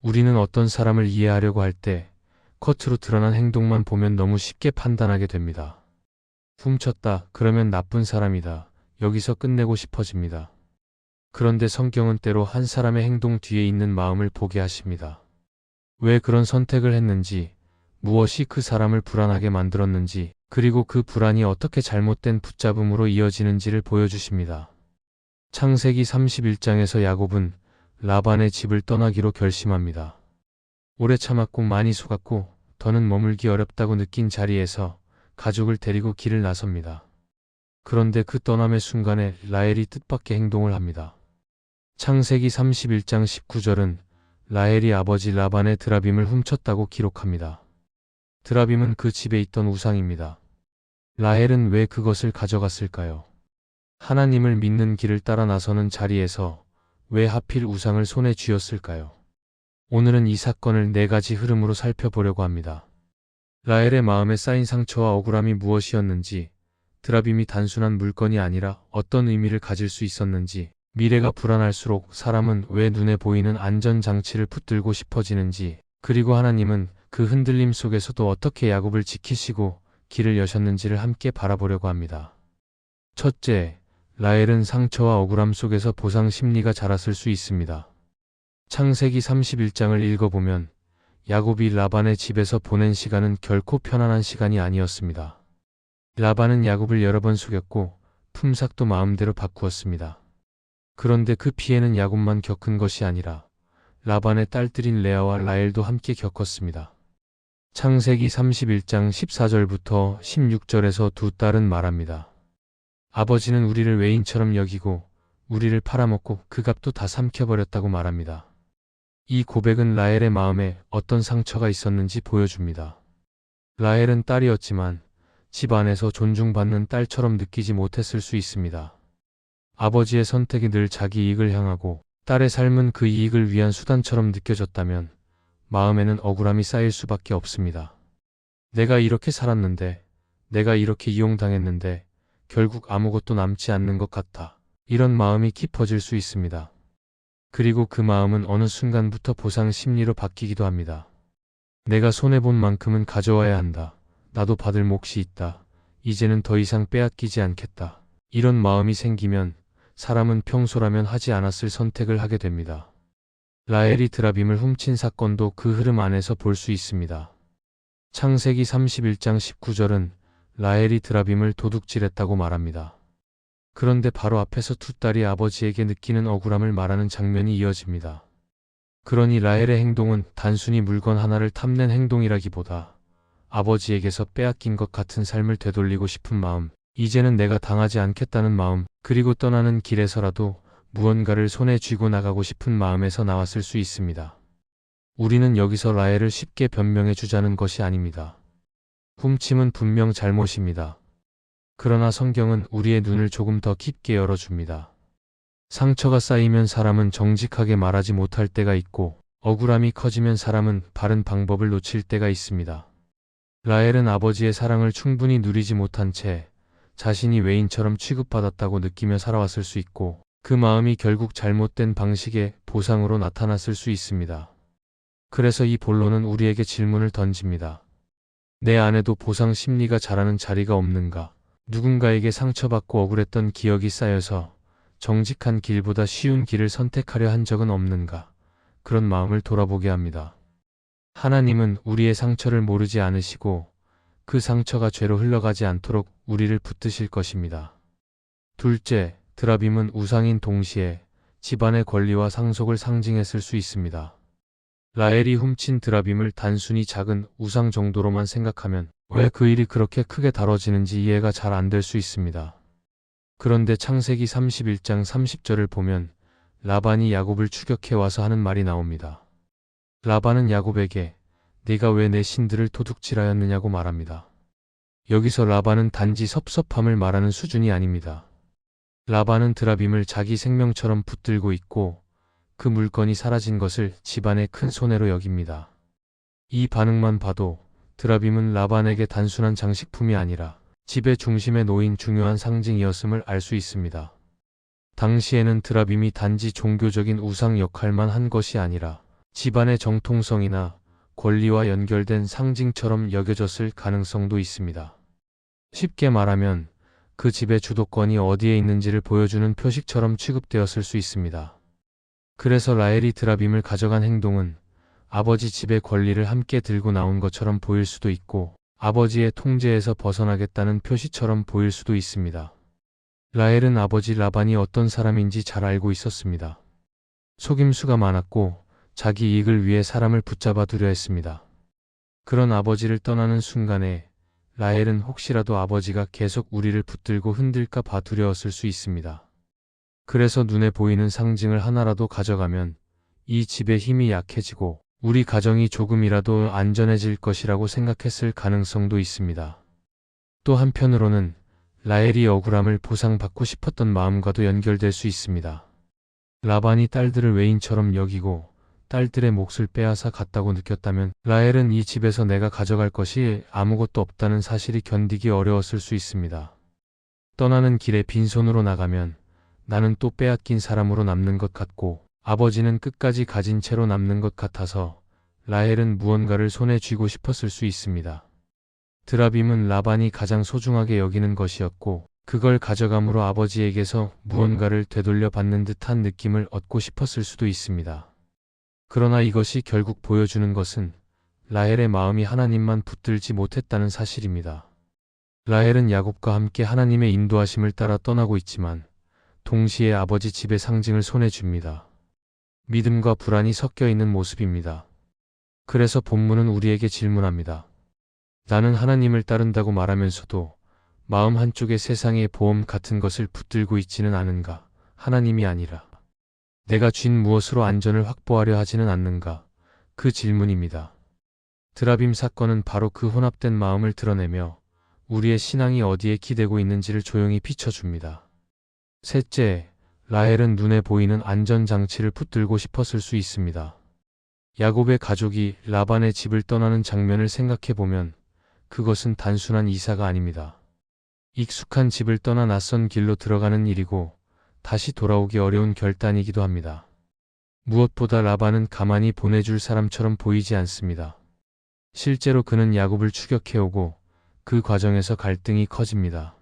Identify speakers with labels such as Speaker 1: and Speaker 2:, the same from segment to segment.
Speaker 1: 우리는 어떤 사람을 이해하려고 할 때 겉으로 드러난 행동만 보면 너무 쉽게 판단하게 됩니다. 훔쳤다, 그러면 나쁜 사람이다. 여기서 끝내고 싶어집니다. 그런데 성경은 때로 한 사람의 행동 뒤에 있는 마음을 보게 하십니다. 왜 그런 선택을 했는지, 무엇이 그 사람을 불안하게 만들었는지, 그리고 그 불안이 어떻게 잘못된 붙잡음으로 이어지는지를 보여주십니다. 창세기 31장에서 야곱은 라반의 집을 떠나기로 결심합니다. 오래 참았고 많이 속았고 더는 머물기 어렵다고 느낀 자리에서 가족을 데리고 길을 나섭니다. 그런데 그 떠남의 순간에 라헬이 뜻밖의 행동을 합니다. 창세기 31장 19절은 라헬이 아버지 라반의 드라빔을 훔쳤다고 기록합니다. 드라빔은 그 집에 있던 우상입니다. 라헬은 왜 그것을 가져갔을까요? 하나님을 믿는 길을 따라 나서는 자리에서 왜 하필 우상을 손에 쥐었을까요? 오늘은 이 사건을 4가지 흐름으로 살펴보려고 합니다. 라헬의 마음에 쌓인 상처와 억울함이 무엇이었는지, 드라빔이 단순한 물건이 아니라 어떤 의미를 가질 수 있었는지, 미래가 불안할수록 사람은 왜 눈에 보이는 안전장치를 붙들고 싶어지는지, 그리고 하나님은 그 흔들림 속에서도 어떻게 야곱을 지키시고 길을 여셨는지를 함께 바라보려고 합니다. 첫째, 라헬은 상처와 억울함 속에서 보상 심리가 자랐을 수 있습니다. 창세기 31장을 읽어보면 야곱이 라반의 집에서 보낸 시간은 결코 편안한 시간이 아니었습니다. 라반은 야곱을 여러 번 속였고 품삯도 마음대로 바꾸었습니다. 그런데 그 피해는 야곱만 겪은 것이 아니라 라반의 딸들인 레아와 라헬도 함께 겪었습니다. 창세기 31장 14절부터 16절에서 두 딸은 말합니다. 아버지는 우리를 외인처럼 여기고 우리를 팔아먹고 그 값도 다 삼켜버렸다고 말합니다. 이 고백은 라헬의 마음에 어떤 상처가 있었는지 보여줍니다. 라헬은 딸이었지만 집 안에서 존중받는 딸처럼 느끼지 못했을 수 있습니다. 아버지의 선택이 늘 자기 이익을 향하고 딸의 삶은 그 이익을 위한 수단처럼 느껴졌다면 마음에는 억울함이 쌓일 수밖에 없습니다. 내가 이렇게 살았는데, 내가 이렇게 이용당했는데 결국 아무것도 남지 않는 것 같아. 이런 마음이 깊어질 수 있습니다. 그리고 그 마음은 어느 순간부터 보상 심리로 바뀌기도 합니다. 내가 손해본 만큼은 가져와야 한다. 나도 받을 몫이 있다. 이제는 더 이상 빼앗기지 않겠다. 이런 마음이 생기면 사람은 평소라면 하지 않았을 선택을 하게 됩니다. 라헬이 드라빔을 훔친 사건도 그 흐름 안에서 볼 수 있습니다. 창세기 31장 19절은 라헬이 드라빔을 도둑질했다고 말합니다. 그런데 바로 앞에서 두 딸이 아버지에게 느끼는 억울함을 말하는 장면이 이어집니다. 그러니 라헬의 행동은 단순히 물건 하나를 탐낸 행동이라기보다 아버지에게서 빼앗긴 것 같은 삶을 되돌리고 싶은 마음, 이제는 내가 당하지 않겠다는 마음, 그리고 떠나는 길에서라도 무언가를 손에 쥐고 나가고 싶은 마음에서 나왔을 수 있습니다. 우리는 여기서 라헬을 쉽게 변명해 주자는 것이 아닙니다. 훔침은 분명 잘못입니다. 그러나 성경은 우리의 눈을 조금 더 깊게 열어줍니다. 상처가 쌓이면 사람은 정직하게 말하지 못할 때가 있고 억울함이 커지면 사람은 바른 방법을 놓칠 때가 있습니다. 라헬은 아버지의 사랑을 충분히 누리지 못한 채 자신이 외인처럼 취급받았다고 느끼며 살아왔을 수 있고 그 마음이 결국 잘못된 방식의 보상으로 나타났을 수 있습니다. 그래서 이 본론은 우리에게 질문을 던집니다. 내 안에도 보상 심리가 자라는 자리가 없는가? 누군가에게 상처받고 억울했던 기억이 쌓여서 정직한 길보다 쉬운 길을 선택하려 한 적은 없는가? 그런 마음을 돌아보게 합니다. 하나님은 우리의 상처를 모르지 않으시고 그 상처가 죄로 흘러가지 않도록 우리를 붙드실 것입니다. 둘째, 드라빔은 우상인 동시에 집안의 권리와 상속을 상징했을 수 있습니다. 라헬이 훔친 드라빔을 단순히 작은 우상 정도로만 생각하면 왜 그 일이 그렇게 크게 다뤄지는지 이해가 잘 안 될 수 있습니다. 그런데 창세기 31장 30절을 보면 라반이 야곱을 추격해 와서 하는 말이 나옵니다. 라반은 야곱에게 네가 왜 내 신들을 도둑질하였느냐고 말합니다. 여기서 라반은 단지 섭섭함을 말하는 수준이 아닙니다. 라반은 드라빔을 자기 생명처럼 붙들고 있고 그 물건이 사라진 것을 집안의 큰 손해로 여깁니다. 이 반응만 봐도 드라빔은 라반에게 단순한 장식품이 아니라 집의 중심에 놓인 중요한 상징이었음을 알 수 있습니다. 당시에는 드라빔이 단지 종교적인 우상 역할만 한 것이 아니라 집안의 정통성이나 권리와 연결된 상징처럼 여겨졌을 가능성도 있습니다. 쉽게 말하면 그 집의 주도권이 어디에 있는지를 보여주는 표식처럼 취급되었을 수 있습니다. 그래서 라헬이 드라빔을 가져간 행동은 아버지 집의 권리를 함께 들고 나온 것처럼 보일 수도 있고 아버지의 통제에서 벗어나겠다는 표시처럼 보일 수도 있습니다. 라헬은 아버지 라반이 어떤 사람인지 잘 알고 있었습니다. 속임수가 많았고 자기 이익을 위해 사람을 붙잡아 두려 했습니다. 그런 아버지를 떠나는 순간에 라헬은 혹시라도 아버지가 계속 우리를 붙들고 흔들까 봐 두려웠을 수 있습니다. 그래서 눈에 보이는 상징을 하나라도 가져가면 이 집의 힘이 약해지고 우리 가정이 조금이라도 안전해질 것이라고 생각했을 가능성도 있습니다. 또 한편으로는 라헬이 억울함을 보상받고 싶었던 마음과도 연결될 수 있습니다. 라반이 딸들을 외인처럼 여기고 딸들의 몫을 빼앗아 갔다고 느꼈다면 라헬은 이 집에서 내가 가져갈 것이 아무것도 없다는 사실이 견디기 어려웠을 수 있습니다. 떠나는 길에 빈손으로 나가면 나는 또 빼앗긴 사람으로 남는 것 같고 아버지는 끝까지 가진 채로 남는 것 같아서 라헬은 무언가를 손에 쥐고 싶었을 수 있습니다. 드라빔은 라반이 가장 소중하게 여기는 것이었고 그걸 가져감으로 아버지에게서 무언가를 되돌려 받는 듯한 느낌을 얻고 싶었을 수도 있습니다. 그러나 이것이 결국 보여주는 것은 라헬의 마음이 하나님만 붙들지 못했다는 사실입니다. 라헬은 야곱과 함께 하나님의 인도하심을 따라 떠나고 있지만 동시에 아버지 집의 상징을 손에 줍니다. 믿음과 불안이 섞여 있는 모습입니다. 그래서 본문은 우리에게 질문합니다. 나는 하나님을 따른다고 말하면서도 마음 한쪽에 세상의 보험 같은 것을 붙들고 있지는 않은가? 하나님이 아니라 내가 쥔 무엇으로 안전을 확보하려 하지는 않는가? 그 질문입니다. 드라빔 사건은 바로 그 혼합된 마음을 드러내며 우리의 신앙이 어디에 기대고 있는지를 조용히 비춰줍니다. 셋째, 라헬은 눈에 보이는 안전장치를 붙들고 싶었을 수 있습니다. 야곱의 가족이 라반의 집을 떠나는 장면을 생각해보면 그것은 단순한 이사가 아닙니다. 익숙한 집을 떠나 낯선 길로 들어가는 일이고 다시 돌아오기 어려운 결단이기도 합니다. 무엇보다 라반은 가만히 보내줄 사람처럼 보이지 않습니다. 실제로 그는 야곱을 추격해오고 그 과정에서 갈등이 커집니다.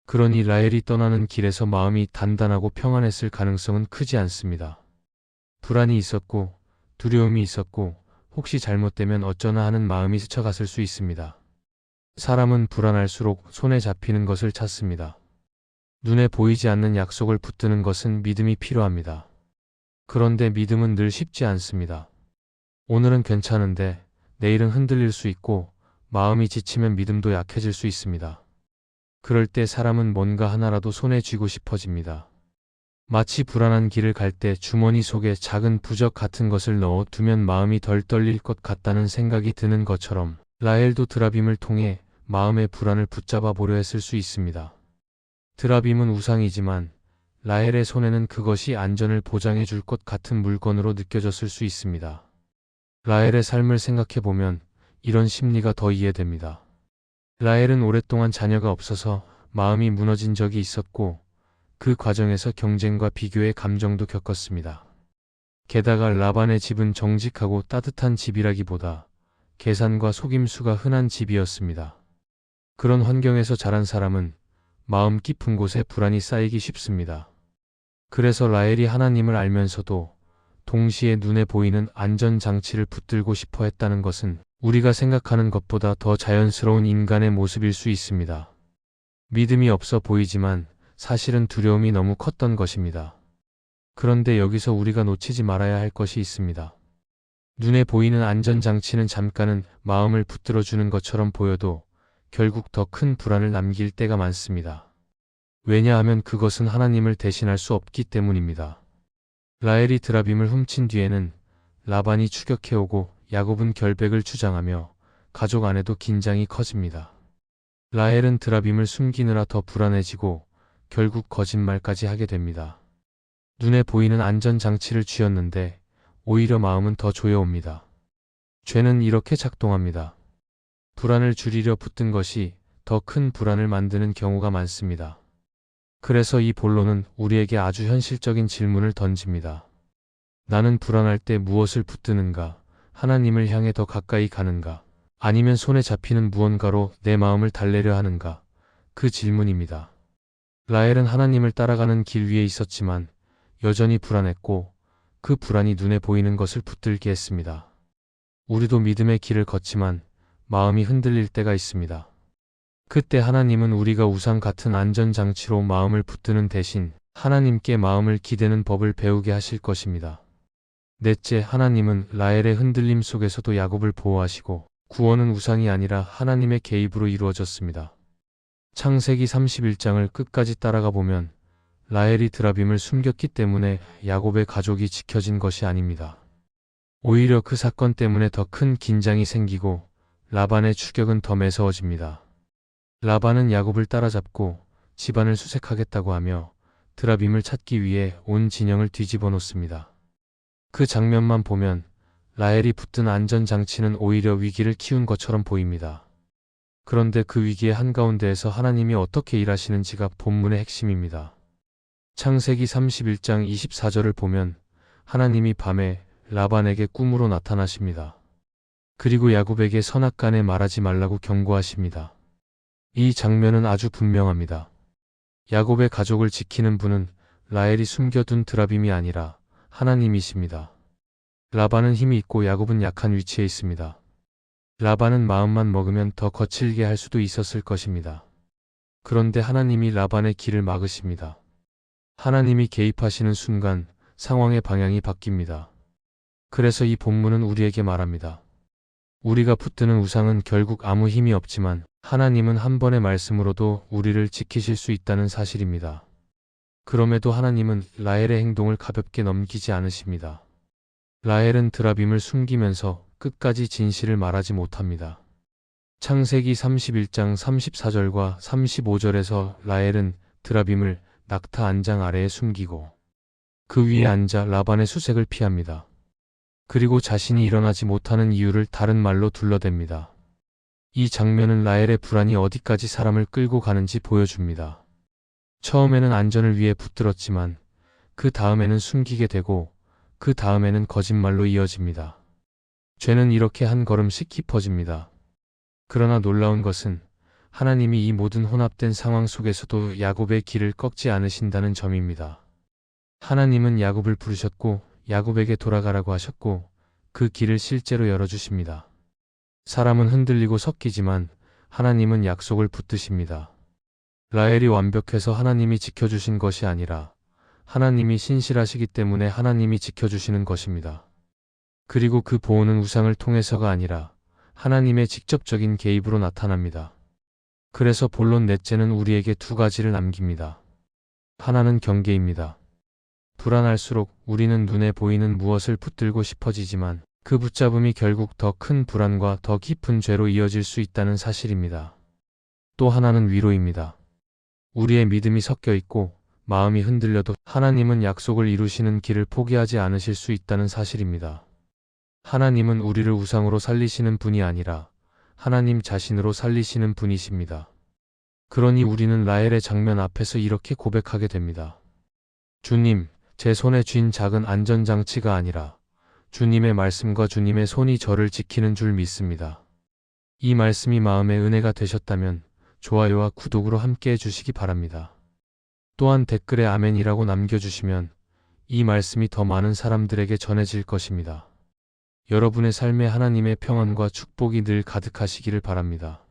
Speaker 1: 그러니 라헬이 떠나는 길에서 마음이 단단하고 평안했을 가능성은 크지 않습니다. 불안이 있었고 두려움이 있었고 혹시 잘못되면 어쩌나 하는 마음이 스쳐갔을 수 있습니다. 사람은 불안할수록 손에 잡히는 것을 찾습니다. 눈에 보이지 않는 약속을 붙드는 것은 믿음이 필요합니다. 그런데 믿음은 늘 쉽지 않습니다. 오늘은 괜찮은데 내일은 흔들릴 수 있고 마음이 지치면 믿음도 약해질 수 있습니다. 그럴 때 사람은 뭔가 하나라도 손에 쥐고 싶어집니다. 마치 불안한 길을 갈 때 주머니 속에 작은 부적 같은 것을 넣어 두면 마음이 덜 떨릴 것 같다는 생각이 드는 것처럼 라헬도 드라빔을 통해 마음의 불안을 붙잡아 보려 했을 수 있습니다. 드라빔은 우상이지만 라헬의 손에는 그것이 안전을 보장해 줄 것 같은 물건으로 느껴졌을 수 있습니다. 라헬의 삶을 생각해보면 이런 심리가 더 이해됩니다. 라헬은 오랫동안 자녀가 없어서 마음이 무너진 적이 있었고 그 과정에서 경쟁과 비교의 감정도 겪었습니다. 게다가 라반의 집은 정직하고 따뜻한 집이라기보다 계산과 속임수가 흔한 집이었습니다. 그런 환경에서 자란 사람은 마음 깊은 곳에 불안이 쌓이기 쉽습니다. 그래서 라헬이 하나님을 알면서도 동시에 눈에 보이는 안전장치를 붙들고 싶어 했다는 것은 우리가 생각하는 것보다 더 자연스러운 인간의 모습일 수 있습니다. 믿음이 없어 보이지만 사실은 두려움이 너무 컸던 것입니다. 그런데 여기서 우리가 놓치지 말아야 할 것이 있습니다. 눈에 보이는 안전장치는 잠깐은 마음을 붙들어주는 것처럼 보여도 결국 더 큰 불안을 남길 때가 많습니다. 왜냐하면 그것은 하나님을 대신할 수 없기 때문입니다. 라헬이 드라빔을 훔친 뒤에는 라반이 추격해오고 야곱은 결백을 주장하며 가족 안에도 긴장이 커집니다. 라헬은 드라빔을 숨기느라 더 불안해지고 결국 거짓말까지 하게 됩니다. 눈에 보이는 안전장치를 쥐었는데 오히려 마음은 더 조여옵니다. 죄는 이렇게 작동합니다. 불안을 줄이려 붙든 것이 더 큰 불안을 만드는 경우가 많습니다. 그래서 이 본론은 우리에게 아주 현실적인 질문을 던집니다. 나는 불안할 때 무엇을 붙드는가? 하나님을 향해 더 가까이 가는가? 아니면 손에 잡히는 무언가로 내 마음을 달래려 하는가? 그 질문입니다. 라헬은 하나님을 따라가는 길 위에 있었지만 여전히 불안했고 그 불안이 눈에 보이는 것을 붙들게 했습니다. 우리도 믿음의 길을 걷지만 마음이 흔들릴 때가 있습니다. 그때 하나님은 우리가 우상 같은 안전장치로 마음을 붙드는 대신 하나님께 마음을 기대는 법을 배우게 하실 것입니다. 넷째, 하나님은 라헬의 흔들림 속에서도 야곱을 보호하시고 구원은 우상이 아니라 하나님의 개입으로 이루어졌습니다. 창세기 31장을 끝까지 따라가 보면 라헬이 드라빔을 숨겼기 때문에 야곱의 가족이 지켜진 것이 아닙니다. 오히려 그 사건 때문에 더 큰 긴장이 생기고 라반의 추격은 더 매서워집니다. 라반은 야곱을 따라잡고 집안을 수색하겠다고 하며 드라빔을 찾기 위해 온 진영을 뒤집어 놓습니다. 그 장면만 보면 라헬이 붙든 안전장치는 오히려 위기를 키운 것처럼 보입니다. 그런데 그 위기의 한가운데에서 하나님이 어떻게 일하시는지가 본문의 핵심입니다. 창세기 31장 24절을 보면 하나님이 밤에 라반에게 꿈으로 나타나십니다. 그리고 야곱에게 선악간에 말하지 말라고 경고하십니다. 이 장면은 아주 분명합니다. 야곱의 가족을 지키는 분은 라헬이 숨겨둔 드라빔이 아니라 하나님이십니다. 라반은 힘이 있고 야곱은 약한 위치에 있습니다. 라반은 마음만 먹으면 더 거칠게 할 수도 있었을 것입니다. 그런데 하나님이 라반의 길을 막으십니다. 하나님이 개입하시는 순간 상황의 방향이 바뀝니다. 그래서 이 본문은 우리에게 말합니다. 우리가 붙드는 우상은 결국 아무 힘이 없지만 하나님은 한 번의 말씀으로도 우리를 지키실 수 있다는 사실입니다. 그럼에도 하나님은 라헬의 행동을 가볍게 넘기지 않으십니다. 라헬은 드라빔을 숨기면서 끝까지 진실을 말하지 못합니다. 창세기 31장 34절과 35절에서 라헬은 드라빔을 낙타 안장 아래에 숨기고 그 위에 앉아 라반의 수색을 피합니다. 그리고 자신이 일어나지 못하는 이유를 다른 말로 둘러댑니다. 이 장면은 라헬의 불안이 어디까지 사람을 끌고 가는지 보여줍니다. 처음에는 안전을 위해 붙들었지만 그 다음에는 숨기게 되고 그 다음에는 거짓말로 이어집니다. 죄는 이렇게 한 걸음씩 깊어집니다. 그러나 놀라운 것은 하나님이 이 모든 혼합된 상황 속에서도 야곱의 길을 꺾지 않으신다는 점입니다. 하나님은 야곱을 부르셨고 야곱에게 돌아가라고 하셨고 그 길을 실제로 열어주십니다. 사람은 흔들리고 섞이지만 하나님은 약속을 붙드십니다. 라헬이 완벽해서 하나님이 지켜주신 것이 아니라 하나님이 신실하시기 때문에 하나님이 지켜주시는 것입니다. 그리고 그 보호는 우상을 통해서가 아니라 하나님의 직접적인 개입으로 나타납니다. 그래서 본론 넷째는 우리에게 두 가지를 남깁니다. 하나는 경계입니다. 불안할수록 우리는 눈에 보이는 무엇을 붙들고 싶어지지만 그 붙잡음이 결국 더 큰 불안과 더 깊은 죄로 이어질 수 있다는 사실입니다. 또 하나는 위로입니다. 우리의 믿음이 섞여 있고 마음이 흔들려도 하나님은 약속을 이루시는 길을 포기하지 않으실 수 있다는 사실입니다. 하나님은 우리를 우상으로 살리시는 분이 아니라 하나님 자신으로 살리시는 분이십니다. 그러니 우리는 라헬의 장면 앞에서 이렇게 고백하게 됩니다. 주님, 제 손에 쥔 작은 안전장치가 아니라 주님의 말씀과 주님의 손이 저를 지키는 줄 믿습니다. 이 말씀이 마음의 은혜가 되셨다면 좋아요와 구독으로 함께 해주시기 바랍니다. 또한 댓글에 아멘이라고 남겨주시면 이 말씀이 더 많은 사람들에게 전해질 것입니다. 여러분의 삶에 하나님의 평안과 축복이 늘 가득하시기를 바랍니다.